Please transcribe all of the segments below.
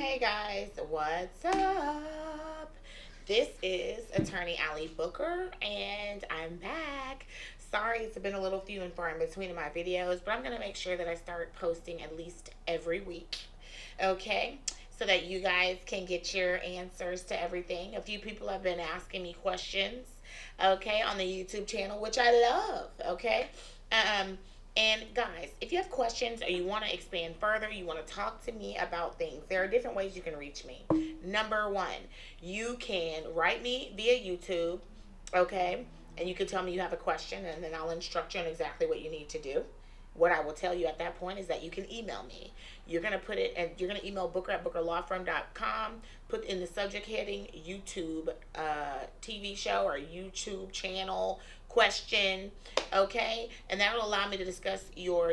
Hey guys, what's up? This is Attorney Ali Booker, and I'm back. Sorry, it's been a little few and far in between of my videos, but I'm gonna make sure that I start posting at least every week. Okay, so that you guys can get your answers to everything. A few people have been asking me questions, okay, on the YouTube channel, which I love. Okay, um, and guys, if you have questions or you want to expand further, you want to talk to me about things, there are different ways you can reach me. Number one, you can write me via YouTube, okay? And you can tell me you have a question, and then I'll instruct you on exactly what you need to do. What I will tell you at that point is that you can email me. You're going to put it, and you're going to email Booker at bookerlawfirm.com. Put in the subject heading YouTube TV show or YouTube channel question, okay? And that will allow me to discuss your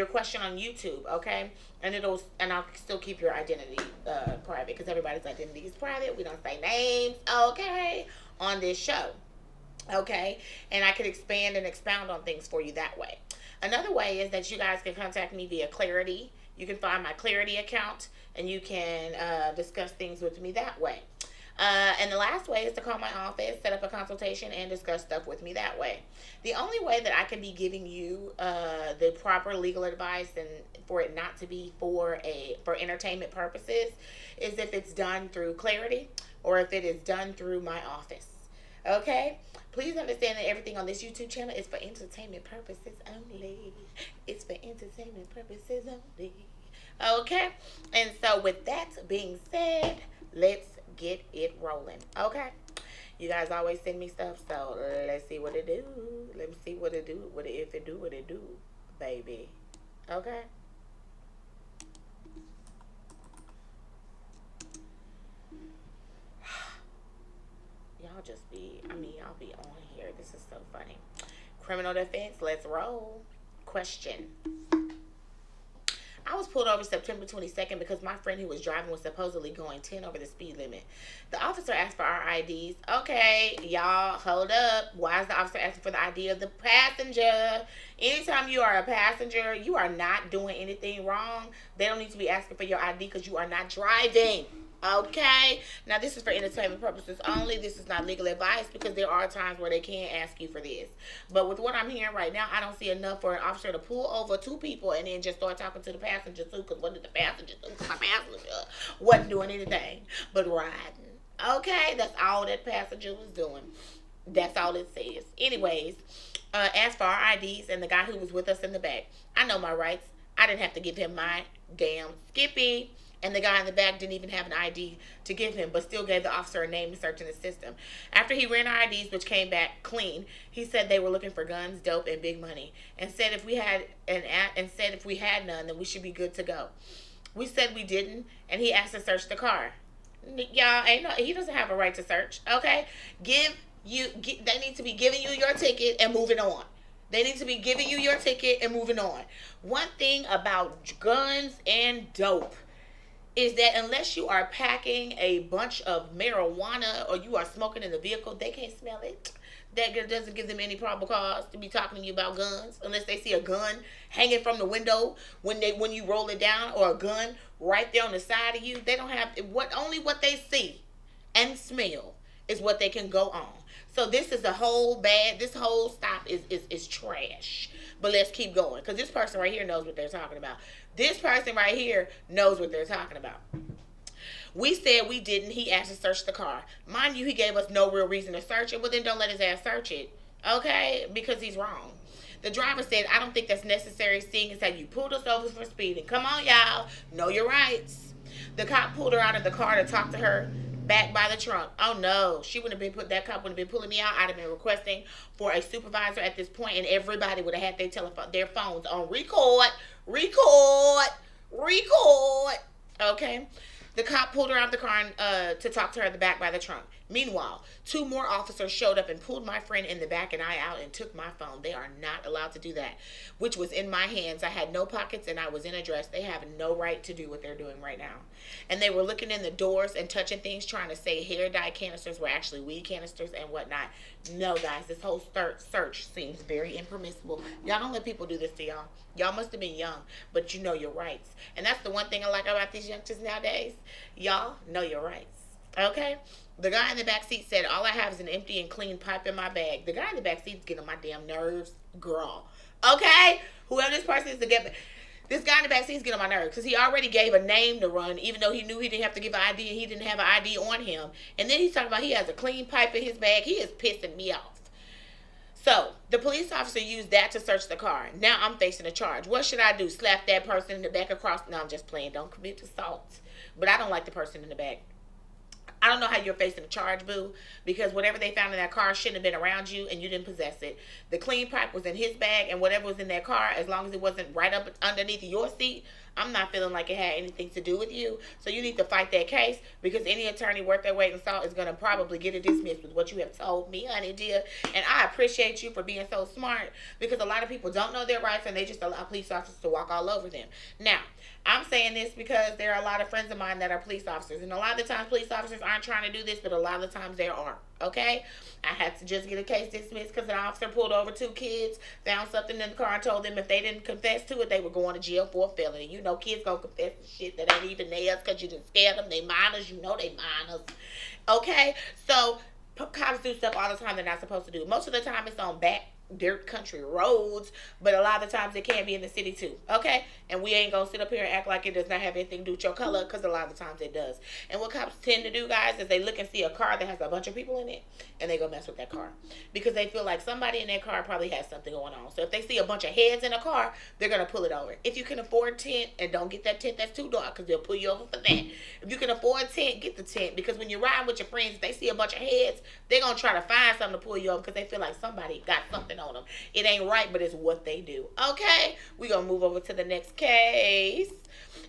question on YouTube, okay? And I'll still keep your identity private because everybody's identity is private. We don't say names, okay, on this show. Okay, and I could expand and expound on things for you that way. Another way is that you guys can contact me via Clarity. You can find my Clarity account and you can discuss things with me that way. And the last way is to call my office, set up a consultation, and discuss stuff with me that way. The only way that I can be giving you the proper legal advice and for it not to be for entertainment purposes is if it's done through Clarity or if it is done through my office. Okay? Please understand that everything on this YouTube channel is for entertainment purposes only. It's for entertainment purposes only. Okay? And so with that being said, let's get it rolling. Okay? You guys always send me stuff, so let's see what it do. Let me see what it do. If it do what it do, baby. Okay? Y'all be on here. This is so funny. Criminal defense, let's roll. Question. I was pulled over September 22nd because my friend who was driving was supposedly going 10 over the speed limit. The officer asked for our IDs. Okay, y'all, hold up. Why is the officer asking for the ID of the passenger? Anytime you are a passenger, you are not doing anything wrong. They don't need to be asking for your ID because you are not driving. Okay, now this is for entertainment purposes only. This is not legal advice because there are times where they can ask you for this. But with what I'm hearing right now, I don't see enough for an officer to pull over two people and then just start talking to the passenger too. Because what did the passenger do? My passenger wasn't doing anything but riding. Okay, that's all that passenger was doing. That's all it says. Anyways, as for our IDs and the guy who was with us in the back, I know my rights. I didn't have to give him my damn Skippy. And the guy in the back didn't even have an ID to give him, but still gave the officer a name to search in the system. After he ran our IDs, which came back clean, he said they were looking for guns, dope, and big money, and said if we had none, then we should be good to go. We said we didn't, and he asked to search the car. Y'all ain't no. He doesn't have a right to search. Okay, they need to be giving you your ticket and moving on. They need to be giving you your ticket and moving on. One thing about guns and dope is that unless you are packing a bunch of marijuana or you are smoking in the vehicle, they can't smell it. That doesn't give them any probable cause to be talking to you about guns unless they see a gun hanging from the window when you roll it down or a gun right there on the side of you. They don't have what they see and smell is what they can go on. So this whole stop is trash. But let's keep going because this person right here knows what they're talking about. This person right here knows what they're talking about. We said we didn't. He asked to search the car. Mind you, he gave us no real reason to search it. Well, then don't let his ass search it. Okay? Because he's wrong. The driver said, I don't think that's necessary seeing as how you pulled us over for speeding. Come on, y'all. Know your rights. The cop pulled her out of the car to talk to her back by the trunk. Oh no, that cop wouldn't have been pulling me out. I'd have been requesting for a supervisor at this point, and everybody would have had their phones on record. Okay. The cop pulled her out of the car to talk to her at the back by the trunk. Meanwhile, two more officers showed up and pulled my friend in the back and I out and took my phone. They are not allowed to do that, which was in my hands. I had no pockets and I was in a dress. They have no right to do what they're doing right now. And they were looking in the doors and touching things, trying to say hair dye canisters were actually weed canisters and whatnot. No, guys, this whole search seems very impermissible. Y'all don't let people do this to y'all. Y'all must have been young, but you know your rights. And that's the one thing I like about these youngsters nowadays. Y'all know your rights. Okay? The guy in the back seat said, "All I have is an empty and clean pipe in my bag." The guy in the back seat is getting on my damn nerves, girl. Okay? Whoever this person is to get. This guy in the back seat is getting on my nerves because he already gave a name to run, even though he knew he didn't have to give an ID and he didn't have an ID on him. And then he's talking about he has a clean pipe in his bag. He is pissing me off. So the police officer used that to search the car. Now I'm facing a charge. What should I do? Slap that person in the back across? No, I'm just playing. Don't commit assault. But I don't like the person in the back. I don't know how you're facing a charge, boo, because whatever they found in that car shouldn't have been around you and you didn't possess it. The clean pipe was in his bag, and whatever was in that car, as long as it wasn't right up underneath your seat, I'm not feeling like it had anything to do with you. So you need to fight that case, because any attorney worth their weight in salt is going to probably get it dismissed with what you have told me, honey dear. And I appreciate you for being so smart, because a lot of people don't know their rights and they just allow police officers to walk all over them. Now, I'm saying this because there are a lot of friends of mine that are police officers, and a lot of the times police officers aren't trying to do this, but a lot of the times they are. Okay, I had to just get a case dismissed because an officer pulled over two kids, found something in the car, and told them if they didn't confess to it, they were going to jail for a felony. You know, kids gonna confess to shit that ain't even theirs because you done scared them. They minors, you know they minors. Okay, so cops do stuff all the time they're not supposed to do. Most of the time it's on back dirt country roads, but a lot of times it can be in the city too. Okay, and we ain't gonna sit up here and act like it does not have anything to do with your color, because a lot of the times it does. And what cops tend to do, guys, is they look and see a car that has a bunch of people in it, and they go mess with that car because they feel like somebody in that car probably has something going on. So if they see a bunch of heads in a car, they're gonna pull it over. If you can afford tent, and don't get that tent that's too dark, because they'll pull you over for that. If you can afford tent, get the tent, because when you're riding with your friends, if they see a bunch of heads, they're gonna try to find something to pull you over because they feel like somebody got something on them. It ain't right, but it's what they do. Okay, we gonna move over to the next case.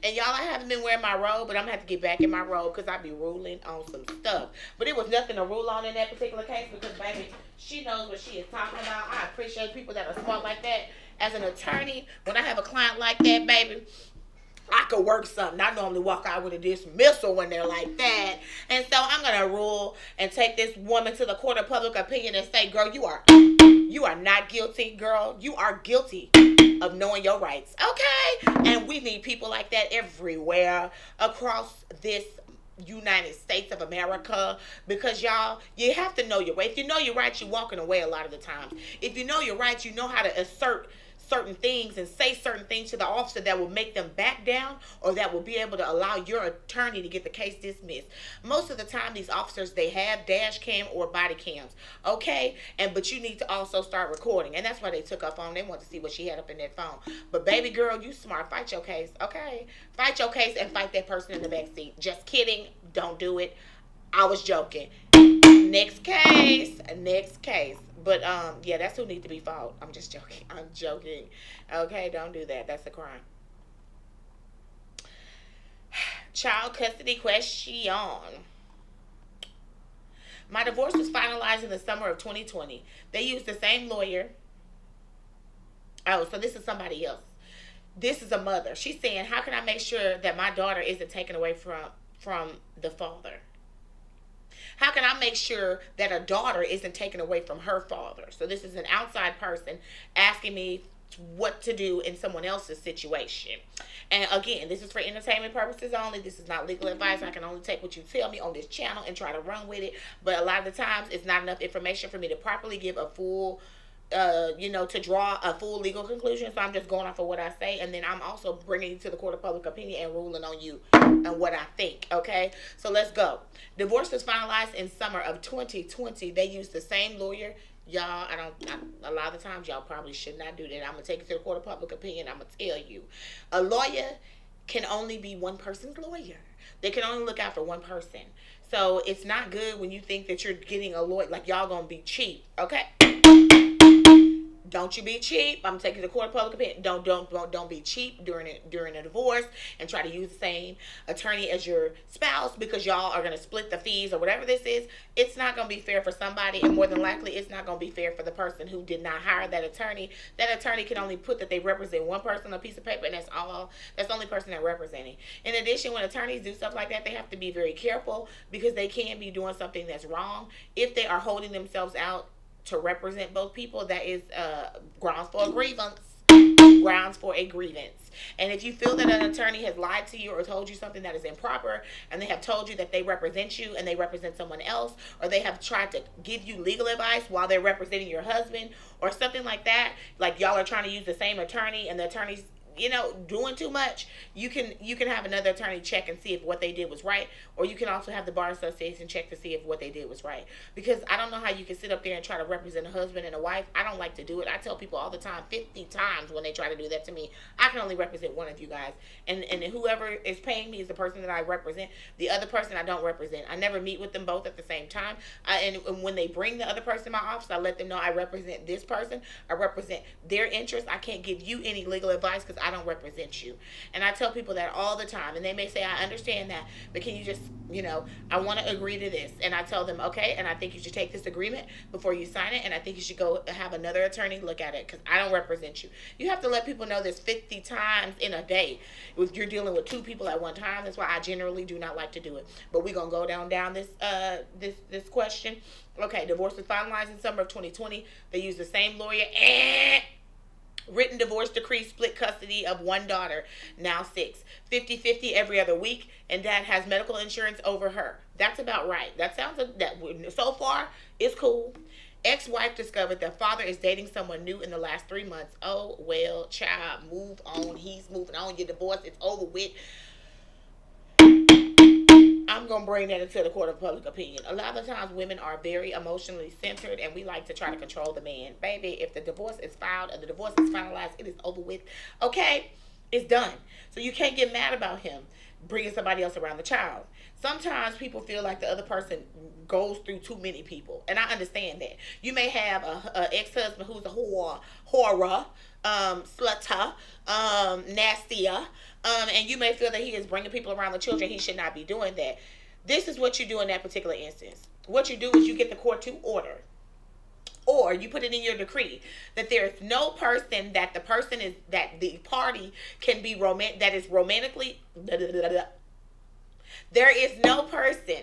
And y'all, I haven't been wearing my robe, but I'm gonna have to get back in my robe because I be ruling on some stuff. But it was nothing to rule on in that particular case because, baby, she knows what she is talking about. I appreciate people that are smart like that. As an attorney, when I have a client like that, baby, I could work something. I normally walk out with a dismissal when they're like that. And so I'm going to rule and take this woman to the court of public opinion and say, girl, you are not guilty, girl. You are guilty of knowing your rights. Okay? And we need people like that everywhere across this United States of America, because y'all, you have to know your way. If you know your rights, you're walking away a lot of the times. If you know your rights, you know how to assert certain things and say certain things to the officer that will make them back down, or that will be able to allow your attorney to get the case dismissed. Most of the time these officers, they have dash cam or body cams. Okay, and but you need to also start recording, and that's why they took her phone. They want to see what she had up in that phone. But baby girl, you smart. Fight your case. Okay, fight your case and fight that person in the back seat. Just kidding. Don't do it. I was joking. Next case. Next case. But yeah, that's who needs to be fought. I'm just joking. I'm joking. Okay, don't do that. That's a crime. Child custody question. My divorce was finalized in the summer of 2020. They used the same lawyer. Oh, so this is somebody else. This is a mother. She's saying, how can I make sure that my daughter isn't taken away from the father? How can I make sure that a daughter isn't taken away from her father? So this is an outside person asking me what to do in someone else's situation. And again, this is for entertainment purposes only. This is not legal advice. I can only take what you tell me on this channel and try to run with it. But a lot of the times, it's not enough information for me to properly give a full to draw a full legal conclusion. So I'm just going off of what I say, and then I'm also bringing you to the court of public opinion and ruling on you and what I think. Okay, so let's go. Divorce was finalized in summer of 2020. They used the same lawyer. Y'all, a lot of the times y'all probably should not do that. I'm gonna take you to the court of public opinion. I'm gonna tell you, a lawyer can only be one person's lawyer. They can only look out for one person. So it's not good when you think that you're getting a lawyer, like y'all gonna be cheap. Okay, don't you be cheap. I'm taking the court of public opinion. Don't be cheap during a divorce and try to use the same attorney as your spouse, because y'all are gonna split the fees or whatever this is. It's not gonna be fair for somebody, and more than likely, it's not gonna be fair for the person who did not hire that attorney. That attorney can only put that they represent one person on a piece of paper, and that's all. That's the only person they're representing. In addition, when attorneys do stuff like that, they have to be very careful, because they can be doing something that's wrong. If they are holding themselves out to represent both people, that is grounds for a grievance. grounds for a grievance. And if you feel that an attorney has lied to you or told you something that is improper, and they have told you that they represent you and they represent someone else, or they have tried to give you legal advice while they're representing your husband or something like that, like y'all are trying to use the same attorney and the attorney's doing too much, you can have another attorney check and see if what they did was right, or you can also have the bar association check to see if what they did was right. Because I don't know how you can sit up there and try to represent a husband and a wife. I don't like to do it. I tell people all the time, 50 times when they try to do that to me, I can only represent one of you guys, and whoever is paying me is the person that I represent. The other person I don't represent. I never meet with them both at the same time. And when they bring the other person in my office, I let them know I represent this person. I represent their interests. I can't give you any legal advice because I don't represent you. And I tell people that all the time. And they may say, I understand that, but can you just, I want to agree to this. And I tell them, okay, and I think you should take this agreement before you sign it. And I think you should go have another attorney look at it because I don't represent you. You have to let people know this 50 times in a day. If you're dealing with two people at one time, that's why I generally do not like to do it. But we're going to go down this question. Okay, divorce was finalized in summer of 2020. They used the same lawyer. Written divorce decree split custody of one daughter, now 6. 50-50 every other week, and dad has medical insurance over her. That's about right. That sounds like that. So far, it's cool. Ex-wife discovered that father is dating someone new in the last 3 months. Oh, well, child, move on. He's moving on. You're divorced. It's over with. I'm going to bring that into the court of public opinion. A lot of times women are very emotionally centered and we like to try to control the man. Baby, if the divorce is filed and the divorce is finalized, it is over with. Okay? It's done. So you can't get mad about him bringing somebody else around the child. Sometimes people feel like the other person goes through too many people. And I understand that. You may have a ex-husband who's a horror, slutter, nastier, and you may feel that he is bringing people around the children. He should not be doing that. This is what you do in that particular instance. What you do is you get the court to order, or you put it in your decree that there is no person that the party can be that is romantically. There is no person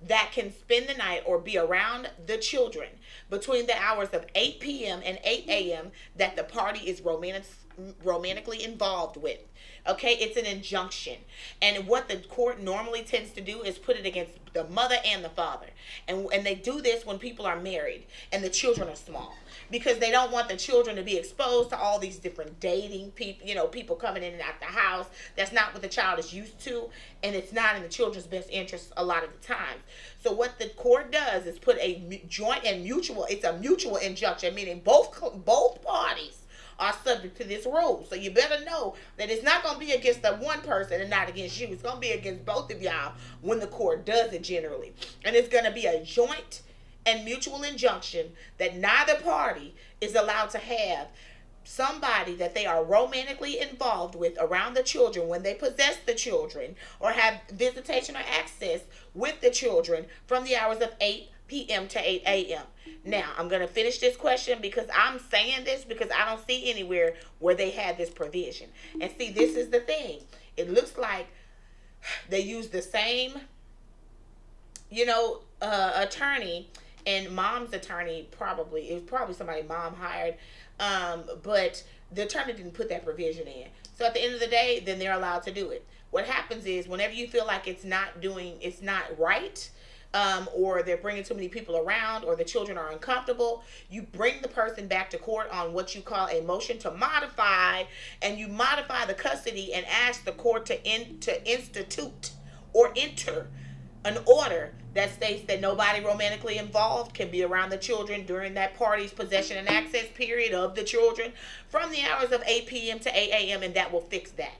that can spend the night or be around the children between the hours of 8 p.m. and 8 a.m. that the party is romantically involved with. Okay, it's an injunction. And what the court normally tends to do is put it against the mother and the father. And they do this when people are married and the children are small, because they don't want the children to be exposed to all these different dating people, people coming in and out the house. That's not what the child is used to, and it's not in the children's best interest a lot of the time. So what the court does is put a joint and mutual, it's a mutual injunction, meaning both parties are subject to this rule. So you better know that it's not going to be against the one person and not against you. It's going to be against both of y'all when the court does it generally. And it's going to be a joint and mutual injunction that neither party is allowed to have somebody that they are romantically involved with around the children when they possess the children or have visitation or access with the children from the hours of 8 p.m. to 8 a.m. Now, I'm going to finish this question because I'm saying this because I don't see anywhere where they had this provision. And see, this is the thing. It looks like they use the same, attorney, and mom's attorney it was probably somebody mom hired, but the attorney didn't put that provision in. So at the end of the day, then they're allowed to do it. What happens is whenever you feel like it's not right, or they're bringing too many people around, or the children are uncomfortable, you bring the person back to court on what you call a motion to modify, and you modify the custody and ask the court to institute or enter an order that states that nobody romantically involved can be around the children during that party's possession and access period of the children from the hours of 8 p.m. to 8 a.m., and that will fix that.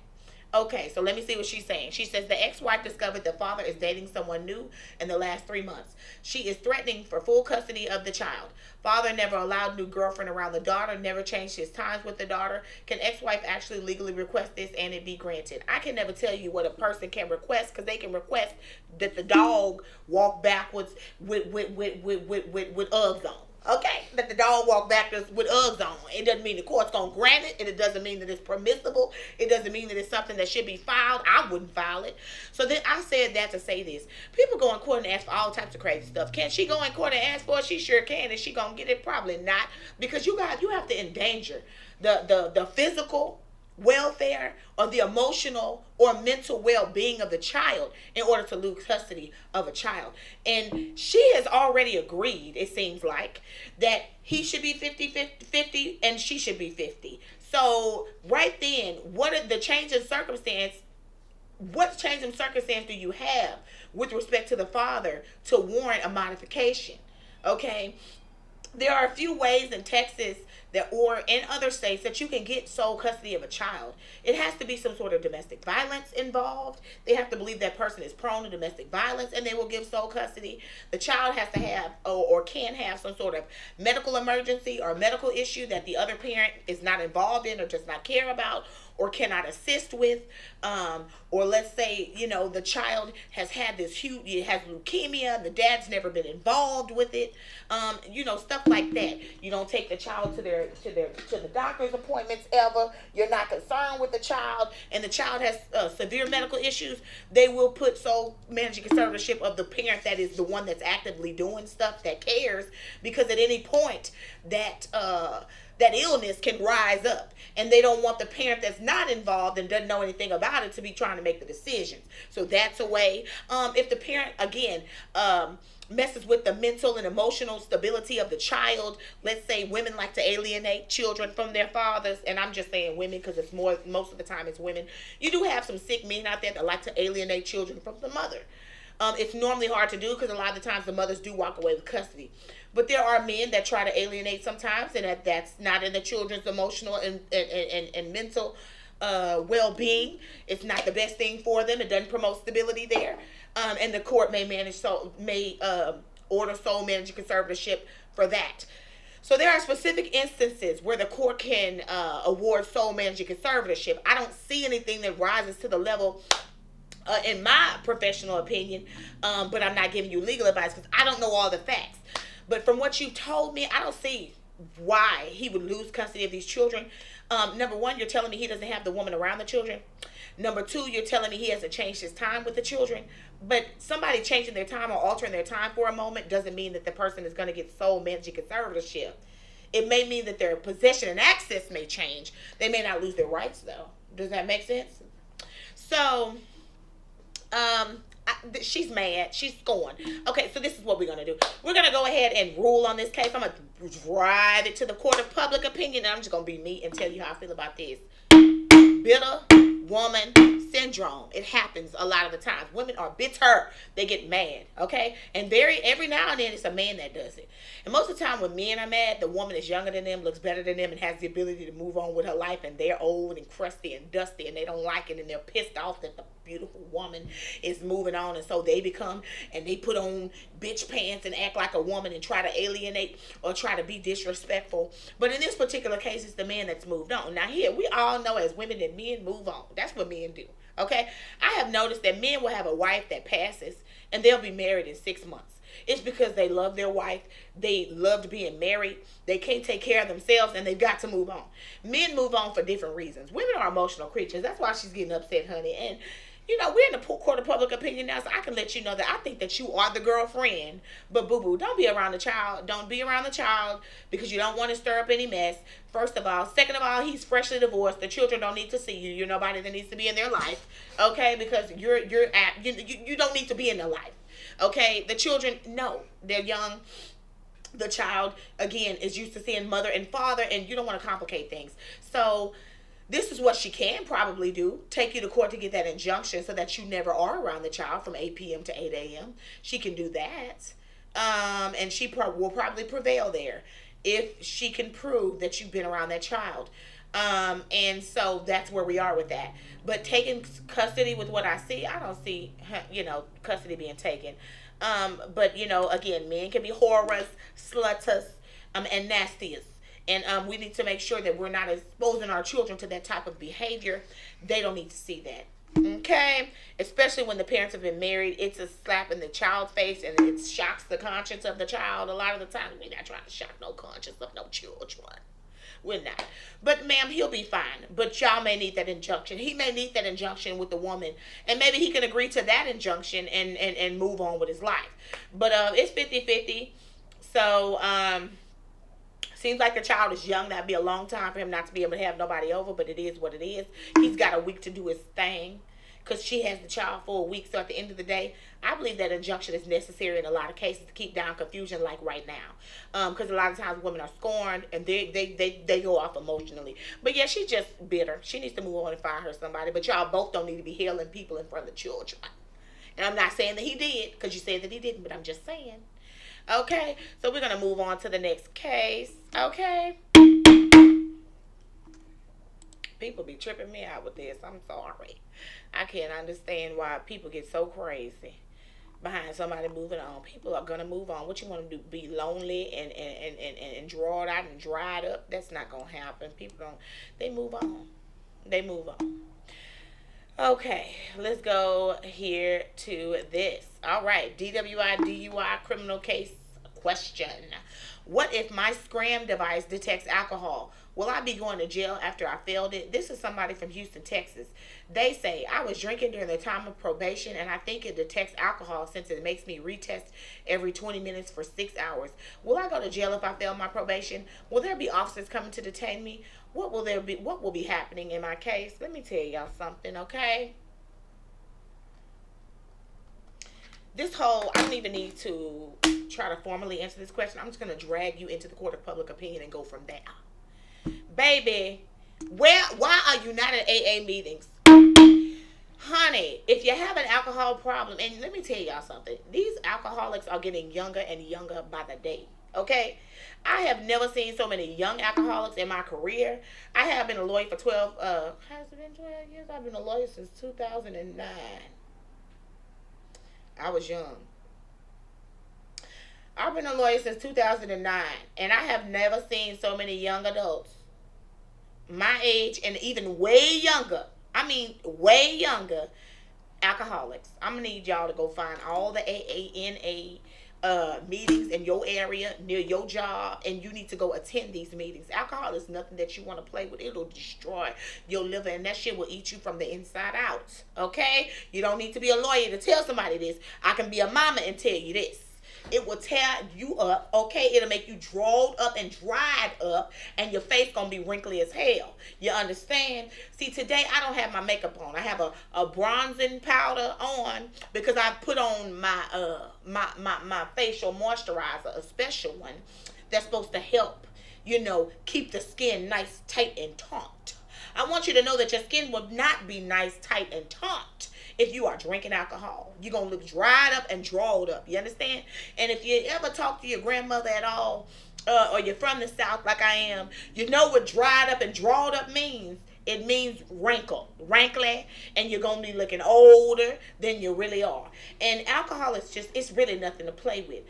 Okay, so let me see what she's saying. She says the ex-wife discovered the father is dating someone new in the last 3 months. She is threatening for full custody of the child. Father never allowed new girlfriend around the daughter, never changed his times with the daughter. Can ex-wife actually legally request this and it be granted? I can never tell you what a person can request, because they can request that the dog walk backwards with Uggs on. Okay, that the dog walked backwards with Uggs on. It doesn't mean the court's gonna grant it, and it doesn't mean that it's permissible. It doesn't mean that it's something that should be filed. I wouldn't file it. So then I said that to say this: people go in court and ask for all types of crazy stuff. Can she go in court and ask for it? She sure can. Is she gonna get it? Probably not, because you have to endanger the physical welfare or the emotional or mental well-being of the child in order to lose custody of a child. And she has already agreed, it seems like, that he should be 50 and she should be 50. So right then, what are the change in circumstance? What change in circumstance do you have with respect to the father to warrant a modification? Okay, there are a few ways in Texas that or in other states that you can get sole custody of a child. It has to be some sort of domestic violence involved. They have to believe that person is prone to domestic violence and they will give sole custody. The child has to have or can have some sort of medical emergency or medical issue that the other parent is not involved in or does not care about or cannot assist with, or let's say the child has had this huge, it has leukemia, the dad's never been involved with it, stuff like that. You don't take the child to the doctor's appointments ever. You're not concerned with the child, and the child has severe medical issues. They will put sole managing conservatorship of the parent that is the one that's actively doing stuff, that cares, because at any point that illness can rise up, and they don't want the parent that's not involved and doesn't know anything about it to be trying to make the decisions. So that's a way. If the parent again messes with the mental and emotional stability of the child, let's say women like to alienate children from their fathers, and I'm just saying women because it's most of the time it's women. You do have some sick men out there that like to alienate children from the mother. It's normally hard to do because a lot of the times the mothers do walk away with custody. But there are men that try to alienate sometimes, and that's not in the children's emotional and mental well-being. It's not the best thing for them. It doesn't promote stability there. And the court may order sole managing conservatorship for that. So there are specific instances where the court can award sole managing conservatorship. I don't see anything that rises to the level in my professional opinion, but I'm not giving you legal advice because I don't know all the facts. But from what you told me, I don't see why he would lose custody of these children. Number one, you're telling me he doesn't have the woman around the children. Number two, you're telling me he hasn't changed his time with the children. But somebody changing their time or altering their time for a moment doesn't mean that the person is going to get sole managing conservatorship. It may mean that their possession and access may change. They may not lose their rights, though. Does that make sense? So, she's mad. She's scorned. Okay, so this is what we're going to do. We're going to go ahead and rule on this case. I'm going to drive it to the court of public opinion, and I'm just going to be me and tell you how I feel about this. Bitter woman syndrome. It happens a lot of the times. Women are bitter. They get mad, okay? And every now and then it's a man that does it. And most of the time when men are mad, the woman is younger than them, looks better than them, and has the ability to move on with her life, and they're old and crusty and dusty, and they don't like it, and they're pissed off that the beautiful woman is moving on, and so they put on bitch pants and act like a woman and try to alienate or try to be disrespectful. But in this particular case, it's the man that's moved on. Now here, we all know as women that men move on. That's what men do. Okay? I have noticed that men will have a wife that passes and they'll be married in 6 months. It's because they love their wife. They loved being married. They can't take care of themselves and they've got to move on. Men move on for different reasons. Women are emotional creatures. That's why she's getting upset, honey. And we're in the court of public opinion now, so I can let you know that I think that you are the girlfriend. But boo-boo, don't be around the child. Don't be around the child because you don't want to stir up any mess, first of all. Second of all, he's freshly divorced. The children don't need to see you. You're nobody that needs to be in their life, okay? Because you don't need to be in their life, okay? The children, no, they're young. The child, again, is used to seeing mother and father, and you don't want to complicate things. So this is what she can probably do. Take you to court to get that injunction so that you never are around the child from 8 p.m. to 8 a.m. She can do that. And she will probably prevail there if she can prove that you've been around that child. And so that's where we are with that. But taking custody with what I see, I don't see, custody being taken. But, again, men can be horrors, slutters, and nastiest. And we need to make sure that we're not exposing our children to that type of behavior. They don't need to see that. Okay, especially when the parents have been married, it's a slap in the child's face, and it shocks the conscience of the child. A lot of the time, we're not trying to shock no conscience of no children. We're not. But ma'am, he'll be fine. But y'all may need that injunction. He may need that injunction with the woman. And maybe he can agree to that injunction and move on with his life. But it's 50-50. So seems like the child is young. That'd be a long time for him not to be able to have nobody over, but it is what it is. He's got a week to do his thing because she has the child for a week. So at the end of the day, I believe that injunction is necessary in a lot of cases to keep down confusion, like right now. Because a lot of times women are scorned and they go off emotionally. But yeah, she's just bitter. She needs to move on and find her somebody. But y'all both don't need to be hailing people in front of children. And I'm not saying that he did, because you said that he didn't, but I'm just saying. Okay, so we're gonna move on to the next case. Okay, people be tripping me out with this. I'm sorry. I can't understand why people get so crazy behind somebody moving on. People are gonna move on. What you want to do? Be lonely and draw it out and dry it up? That's not gonna happen. People don't. They move on. They move on. Okay, let's go here to this. All right, DWI criminal case question. What if my scram device detects alcohol? Will I be going to jail after I failed it? This is somebody from Houston, Texas. They say, I was drinking during the time of probation and I think it detects alcohol since it makes me retest every 20 minutes for 6 hours. Will I go to jail if I fail my probation? Will there be officers coming to detain me? What will be happening in my case? Let me tell y'all something, okay? This whole, I don't even need to try to formally answer this question. I'm just going to drag you into the court of public opinion and go from there. Baby, why are you not at AA meetings? Honey, if you have an alcohol problem, and let me tell y'all something, these alcoholics are getting younger and younger by the day. Okay? I have never seen so many young alcoholics in my career. I have been a lawyer for 12, has it been 12 years? I've been a lawyer since 2009. I was young. I've been a lawyer since 2009, and I have never seen so many young adults my age and even way younger. I mean, way younger alcoholics. I'm gonna need y'all to go find all the AANA meetings in your area near your job, and you need to go attend these meetings. Alcohol is nothing that you want to play with. It'll destroy your liver, and that shit will eat you from the inside out. Okay, you don't need to be a lawyer to tell somebody this. I can be a mama and tell you this. It will tear you up, okay? It'll make you drawed up and dried up, and your face gonna be wrinkly as hell. You understand? See, today I don't have my makeup on. I have a bronzing powder on because I put on my facial moisturizer, a special one that's supposed to help, keep the skin nice, tight, and taut. I want you to know that your skin will not be nice, tight, and taut if you are drinking alcohol. You're going to look dried up and drawed up. You understand? And if you ever talk to your grandmother at all, or you're from the South like I am, you know what dried up and drawed up means. It means wrinkly, and you're going to be looking older than you really are. And alcohol is it's really nothing to play with.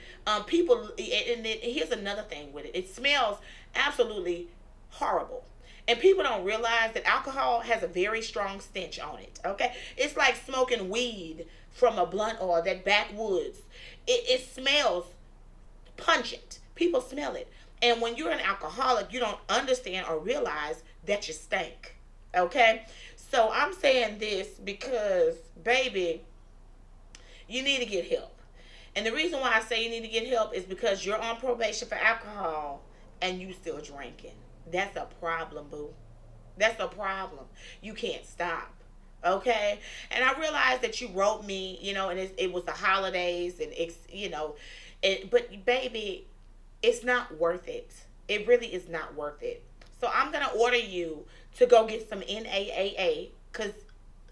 Here's another thing with it. It smells absolutely horrible. And people don't realize that alcohol has a very strong stench on it. Okay? It's like smoking weed from a blunt or that backwoods. It smells pungent. People smell it. And when you're an alcoholic, you don't understand or realize that you stink. Okay? So I'm saying this because, baby, you need to get help. And the reason why I say you need to get help is because you're on probation for alcohol and you still drinking. That's a problem, boo. That's a problem. You can't stop. Okay? And I realized that you wrote me, and it was the holidays, and but baby, it's not worth it. It really is not worth it. So I'm going to order you to go get some NAAA because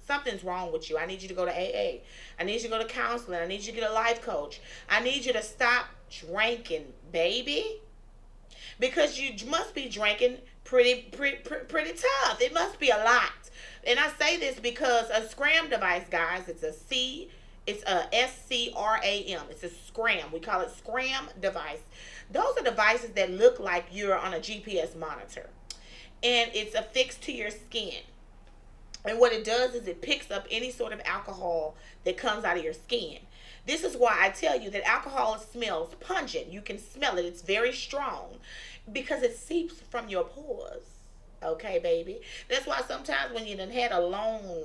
something's wrong with you. I need you to go to AA. I need you to go to counseling. I need you to get a life coach. I need you to stop drinking, baby. Because you must be drinking pretty tough. It must be a lot. And I say this because a scram device, guys, it's a SCRAM. It's a scram. We call it scram device. Those are devices that look like you're on a GPS monitor. And it's affixed to your skin. And what it does is it picks up any sort of alcohol that comes out of your skin. This is why I tell you that alcohol smells pungent. You can smell it. It's very strong because it seeps from your pores. Okay, baby. That's why sometimes when you done had a long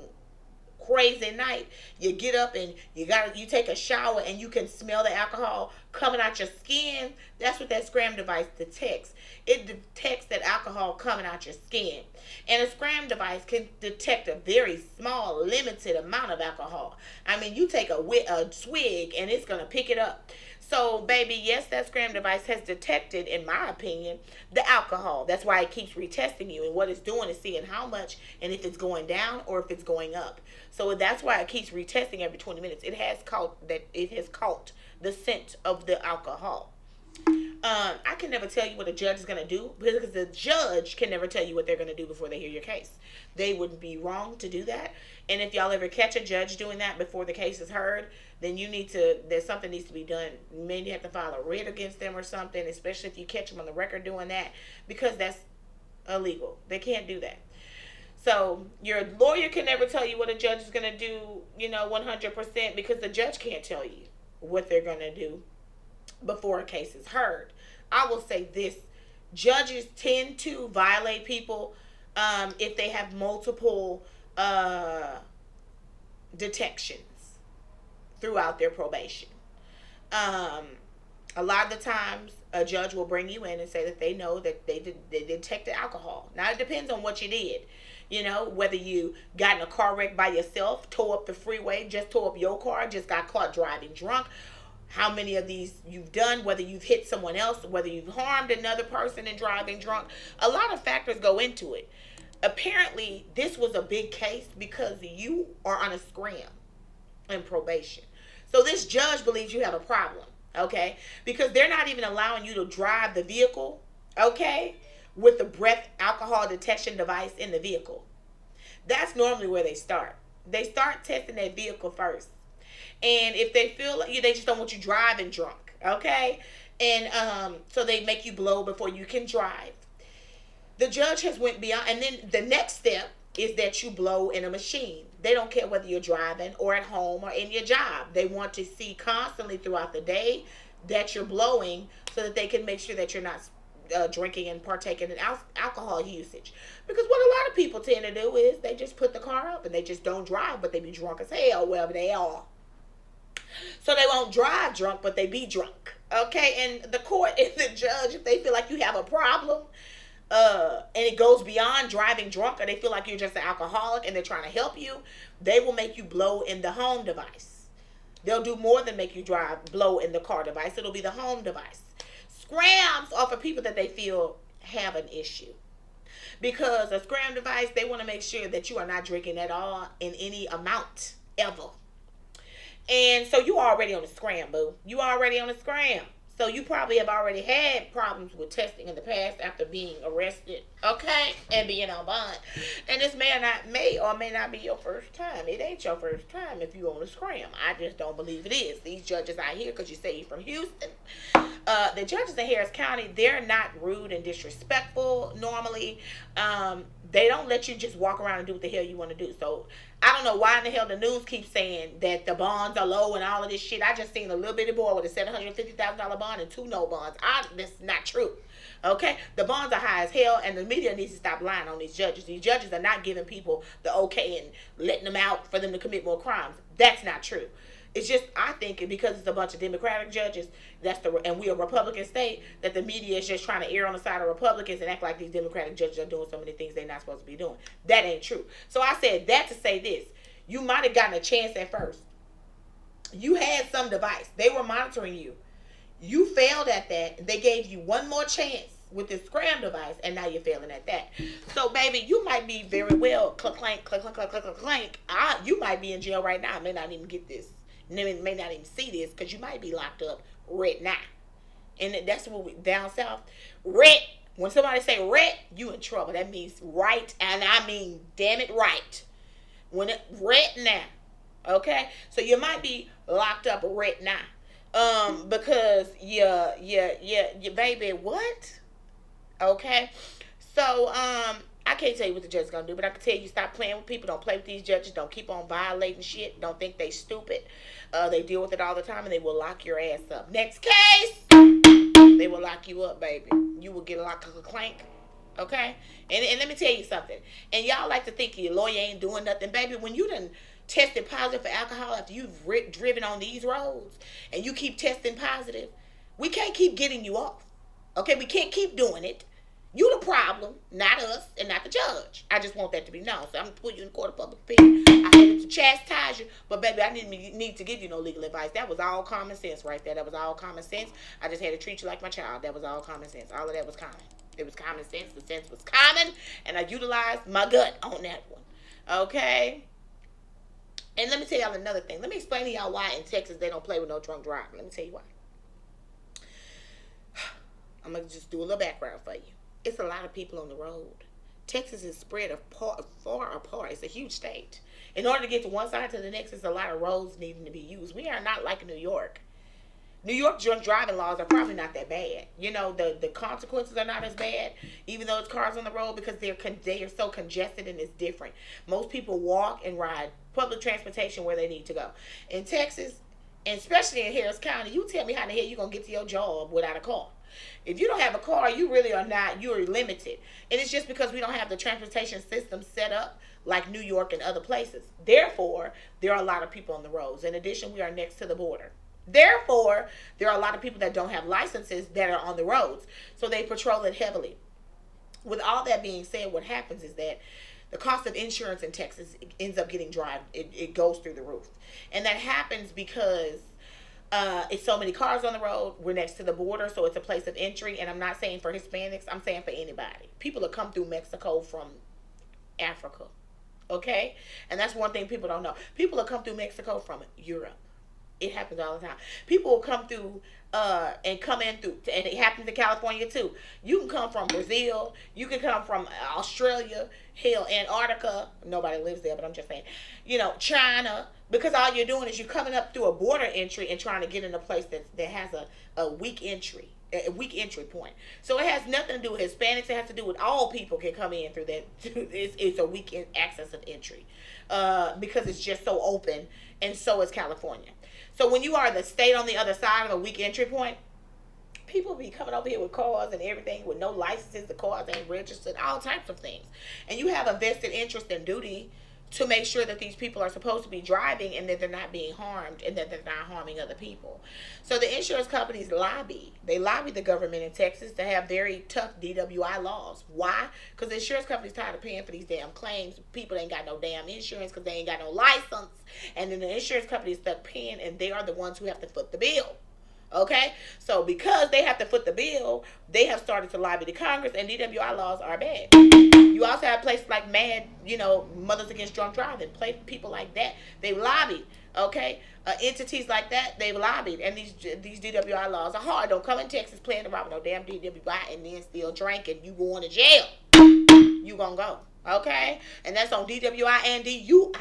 crazy night, you get up and you take a shower and you can smell the alcohol coming out your skin. That's what that scram device detects. It detects that alcohol coming out your skin. And a scram device can detect a very small limited amount of alcohol. I mean, you take a swig and it's going to pick it up. So, baby, yes, that scram device has detected, in my opinion, the alcohol. That's why it keeps retesting you. And what it's doing is seeing how much and if it's going down or if it's going up. So that's why it keeps retesting every 20 minutes. It has caught the scent of the alcohol. I can never tell you what a judge is going to do because the judge can never tell you what they're going to do before they hear your case. They would be wrong to do that. And if y'all ever catch a judge doing that before the case is heard, then there's something needs to be done. Maybe you have to file a writ against them or something, especially if you catch them on the record doing that, because that's illegal. They can't do that. So your lawyer can never tell you what a judge is going to do, 100%, because the judge can't tell you what they're going to do before a case is heard. I will say this: judges tend to violate people if they have multiple detections throughout their probation. Um, a lot of the times, a judge will bring you in and say that they know that they detected alcohol. Now, it depends on what you did. Whether you got in a car wreck by yourself, tore up the freeway, just tore up your car, just got caught driving drunk, how many of these you've done, whether you've hit someone else, whether you've harmed another person in driving drunk. A lot of factors go into it. Apparently, this was a big case because you are on a scram in probation. So this judge believes you have a problem, okay? Because they're not even allowing you to drive the vehicle, okay, with the breath alcohol detection device in the vehicle. That's normally where they start. They start testing that vehicle first. And if they feel like they just don't want you driving drunk, okay? And so they make you blow before you can drive. The judge has went beyond, and then the next step is that you blow in a machine. They don't care whether you're driving or at home or in your job. They want to see constantly throughout the day that you're blowing so that they can make sure that you're not drinking and partaking in alcohol usage. Because what a lot of people tend to do is they just put the car up and they just don't drive, but they be drunk as hell wherever they are. So they won't drive drunk, but they be drunk. Okay, and the court and the judge, if they feel like you have a problem, and it goes beyond driving drunk, or they feel like you're just an alcoholic and they're trying to help you, they will make you blow in the home device. They'll do more than make you blow in the car device. It'll be the home device. Scrams are for people that they feel have an issue. Because a scram device, they want to make sure that you are not drinking at all in any amount ever. And so you already on the scram, boo. You already on the scram. So you probably have already had problems with testing in the past after being arrested, okay, and being on bond. And this may or may not be your first time. It ain't your first time if you on a scram. I just don't believe it is. These judges out here, because you say you're from Houston, the judges in Harris County, they're not rude and disrespectful normally. They don't let you just walk around and do what the hell you want to do. So I don't know why in the hell the news keeps saying that the bonds are low and all of this shit. I just seen a little bitty boy with a $750,000 bond and 2 no bonds. That's not true. Okay? The bonds are high as hell, and the media needs to stop lying on these judges. These judges are not giving people the okay and letting them out for them to commit more crimes. That's not true. It's just, I think, because it's a bunch of Democratic judges, and we're a Republican state, that the media is just trying to err on the side of Republicans and act like these Democratic judges are doing so many things they're not supposed to be doing. That ain't true. So I said that to say this. You might have gotten a chance at first. You had some device. They were monitoring you. You failed at that. They gave you one more chance with this scram device, and now you're failing at that. So, baby, you might be very well, clank, clank, clank, clank, clank, clank. You might be in jail right now. I may not even get this. May not even see this because you might be locked up right now. And that's what we down south. Red. When somebody say red, you in trouble. That means right, and I mean damn it right. When it red now, okay. So you might be locked up right now, because you baby what? Okay. So I can't tell you what the judge is gonna do, but I can tell you stop playing with people. Don't play with these judges. Don't keep on violating shit. Don't think they stupid. They deal with it all the time, and they will lock your ass up. Next case, they will lock you up, baby. You will get a lock of a clank. Okay? And let me tell you something. And y'all like to think your lawyer ain't doing nothing, baby. When you done tested positive for alcohol after you've driven on these roads and you keep testing positive, we can't keep getting you off. Okay? We can't keep doing it. You the problem, not us, and not the judge. I just want that to be known. So I'm gonna put you in court of public opinion. I had to chastise you, but baby, I didn't need to give you no legal advice. That was all common sense right there. That was all common sense. I just had to treat you like my child. That was all common sense. All of that was common. It was common sense. The sense was common, and I utilized my gut on that one. Okay. And let me tell y'all another thing. Let me explain to y'all why in Texas they don't play with no drunk driving. Let me tell you why. I'm gonna just do a little background for you. It's a lot of people on the road. Texas is spread far apart. It's a huge state. In order to get to one side to the next, there's a lot of roads needing to be used. We are not like New York. New York drunk driving laws are probably not that bad. You know, the consequences are not as bad, even though it's cars on the road, because they are so congested and it's different. Most people walk and ride public transportation where they need to go. In Texas, and especially in Harris County, you tell me how the hell you're going to get to your job without a car. If you don't have a car, you really are not, you're limited. And it's just because we don't have the transportation system set up like New York and other places. Therefore, there are a lot of people on the roads. In addition, we are next to the border. Therefore, there are a lot of people that don't have licenses that are on the roads. So they patrol it heavily. With all that being said, what happens is that the cost of insurance in Texas ends up getting driven. It goes through the roof. And that happens because it's so many cars on the road. We're next to the border, so it's a place of entry. And I'm not saying for Hispanics, I'm saying for anybody. People that come through Mexico from Africa. Okay? And that's one thing people don't know. People that come through Mexico from Europe. It happens all the time. People will come through and come in through, and it happens in California too. You can come from Brazil. You can come from Australia, hell, Antarctica. Nobody lives there, but I'm just saying. You know, China. Because all you're doing is you're coming up through a border entry and trying to get in a place that has a weak entry. A weak entry point. So it has nothing to do with Hispanics. It has to do with all people can come in through that. It's a weak access of entry because it's just so open, and so is California. So when you are the state on the other side of a weak entry point, people be coming over here with cars and everything with no licenses. The cars ain't registered, all types of things. And you have a vested interest and duty to make sure that these people are supposed to be driving and that they're not being harmed and that they're not harming other people. So the insurance companies lobby. They lobby the government in Texas to have very tough DWI laws. Why? Because the insurance companies tired of paying for these damn claims. People ain't got no damn insurance because they ain't got no license. And then the insurance companies stuck paying, and they are the ones who have to foot the bill. Okay? So because they have to foot the bill, they have started to lobby the Congress, and DWI laws are bad. You also have places like Mothers Against Drunk Driving, people like that. They lobbied, okay? Entities like that, they've lobbied. And these DWI laws are hard. Don't come in Texas playing around with no damn DWI and then still drinking. You going to jail. You gonna go, okay? And that's on DWI and DUI.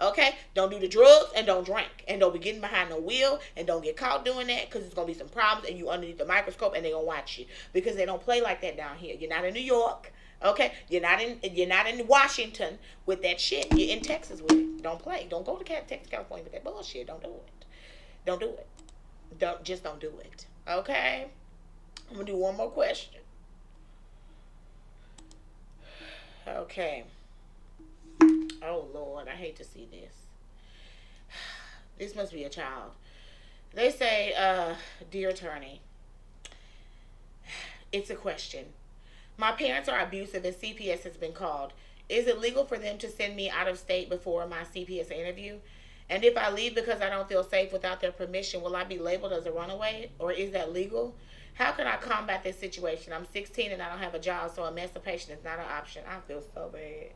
Okay? Don't do the drugs and don't drink. And don't be getting behind no wheel and don't get caught doing that because there's going to be some problems and you underneath the microscope and they're going to watch you. Because they don't play like that down here. You're not in New York. Okay? You're not in Washington with that shit. You're in Texas with it. Don't play. Don't go to Texas, California with that bullshit. Don't do it. Don't do it. Don't do it. Okay? I'm going to do one more question. Okay. Oh, Lord, I hate to see this. This must be a child. They say, dear attorney, it's a question. My parents are abusive and CPS has been called. Is it legal for them to send me out of state before my CPS interview? And if I leave because I don't feel safe without their permission, will I be labeled as a runaway? Or is that legal? How can I combat this situation? I'm 16 and I don't have a job, so emancipation is not an option. I feel so bad.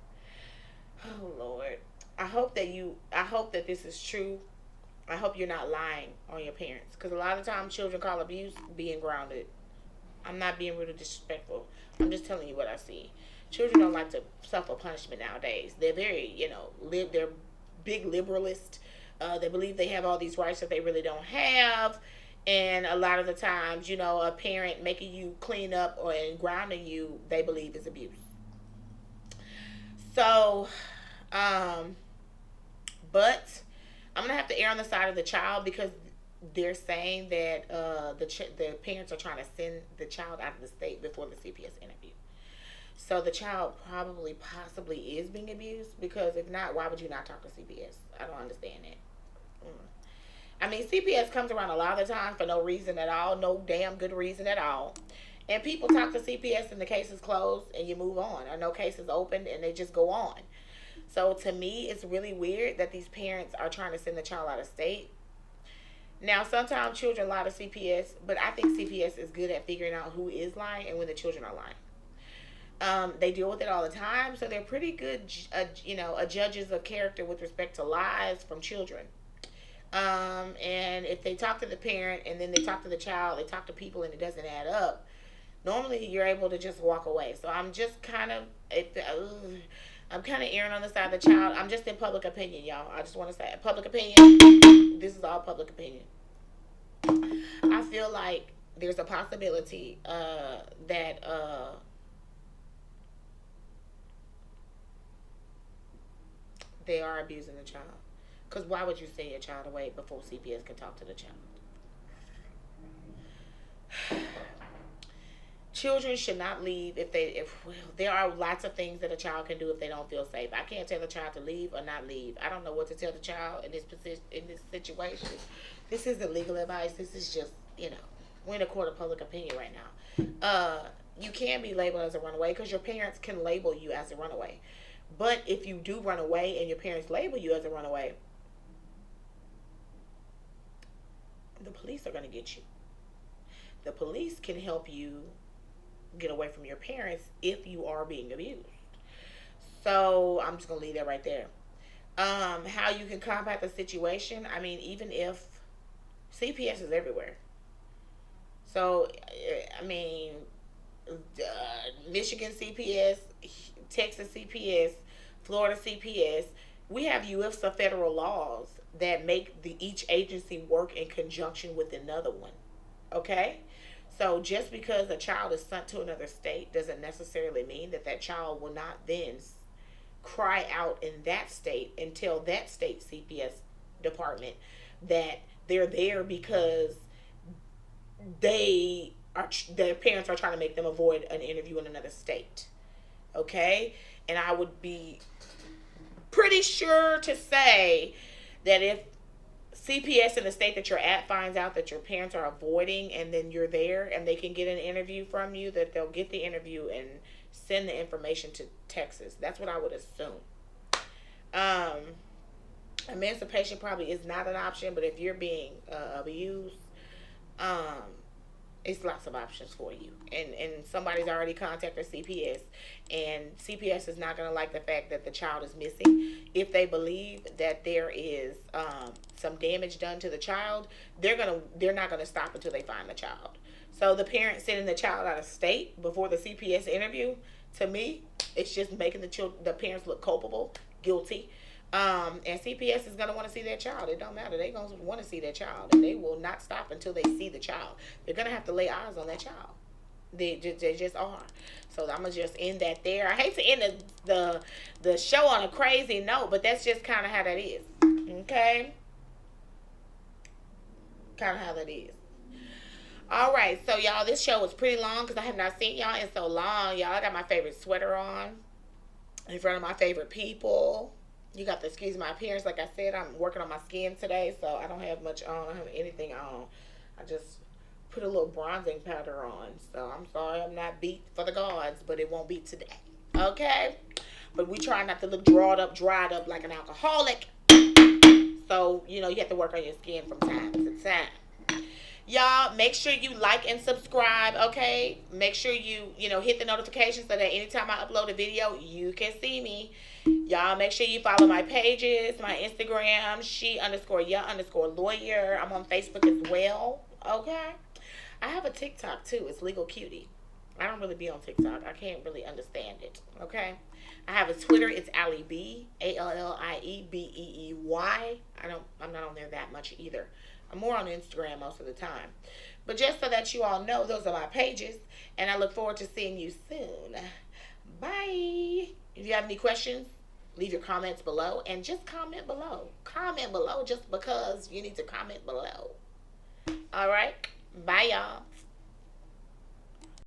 Oh, Lord. I hope that this is true. I hope you're not lying on your parents. Because a lot of times children call abuse being grounded. I'm not being really disrespectful. I'm just telling you what I see. Children don't like to suffer punishment nowadays. They're very, they're big liberalists. They believe they have all these rights that they really don't have. And a lot of the times, a parent making you clean up and grounding you, they believe is abuse. So, um, but I'm gonna have to err on the side of the child because they're saying that the parents are trying to send the child out of the state before the CPS interview. So the child probably possibly is being abused because if not, why would you not talk to CPS? I don't understand that. I mean, CPS comes around a lot of the time for no reason at all, no damn good reason at all. And people talk to CPS and the case is closed and you move on, or no case is opened and they just go on. So to me, it's really weird that these parents are trying to send the child out of state. Now, sometimes children lie to CPS, but I think CPS is good at figuring out who is lying and when the children are lying. They deal with it all the time, so they're pretty good, judges of character with respect to lies from children. And if they talk to the parent and then they talk to the child, they talk to people and it doesn't add up, normally you're able to just walk away. So I'm just kind of, I'm kind of erring on the side of the child. I'm just in public opinion, y'all. I just want to say public opinion. This is all public opinion. I feel like there's a possibility that they are abusing the child. Because why would you send your child away before CPS can talk to the child? Children should not leave if well, there are lots of things that a child can do if they don't feel safe. I can't tell a child to leave or not leave. I don't know what to tell the child in this position, in this situation. This isn't legal advice. This is just, we're in a court of public opinion right now. You can be labeled as a runaway because your parents can label you as a runaway. But if you do run away and your parents label you as a runaway, the police are going to get you. The police can help you get away from your parents if you are being abused. So I'm just gonna leave that right there. How you can combat the situation? I mean, even if CPS is everywhere, so I mean, Michigan CPS, Texas CPS, Florida CPS. We have UIFSA federal laws that make each agency work in conjunction with another one. Okay? So just because a child is sent to another state doesn't necessarily mean that that child will not then cry out in that state and tell that state CPS department that they're there because their parents are trying to make them avoid an interview in another state. Okay? And I would be pretty sure to say that if CPS in the state that you're at finds out that your parents are avoiding and then you're there and they can get an interview from you, that they'll get the interview and send the information to Texas. That's what I would assume. Um, Emancipation probably is not an option, but if you're being abused, um, it's lots of options for you. And somebody's already contacted CPS, and CPS is not going to like the fact that the child is missing. If they believe that there is some damage done to the child, they're not gonna stop until they find the child. So the parent sending the child out of state before the CPS interview, to me, it's just making the parents look culpable, guilty. And CPS is gonna want to see their child. It don't matter. They gonna want to see their child, and they will not stop until they see the child. They're gonna have to lay eyes on that child. They just are. So I'm gonna just end that there. I hate to end the show on a crazy note, but that's just kind of how that is. Okay, kind of how that is. All right, so y'all, this show was pretty long because I have not seen y'all in so long. Y'all, I got my favorite sweater on in front of my favorite people. You got to excuse my appearance. Like I said, I'm working on my skin today, so I don't have much on. I don't have anything on. I just put a little bronzing powder on. So I'm sorry I'm not beat for the gods, but it won't be today. Okay? But we try not to look dried up like an alcoholic. So, you have to work on your skin from time to time. Y'all, make sure you like and subscribe, okay? Make sure you hit the notification so that anytime I upload a video, you can see me. Y'all, make sure you follow my pages, my Instagram, she_ya_lawyer. I'm on Facebook as well, okay? I have a TikTok, too. It's LegalQTee. I don't really be on TikTok. I can't really understand it, okay? I have a Twitter. It's Allie B, ALLIEBEEY. I'm not on there that much either. I'm more on Instagram most of the time. But just so that you all know, those are my pages, and I look forward to seeing you soon. Bye. If you have any questions, leave your comments below, and just comment below. Comment below just because you need to comment below. All right. Bye, y'all.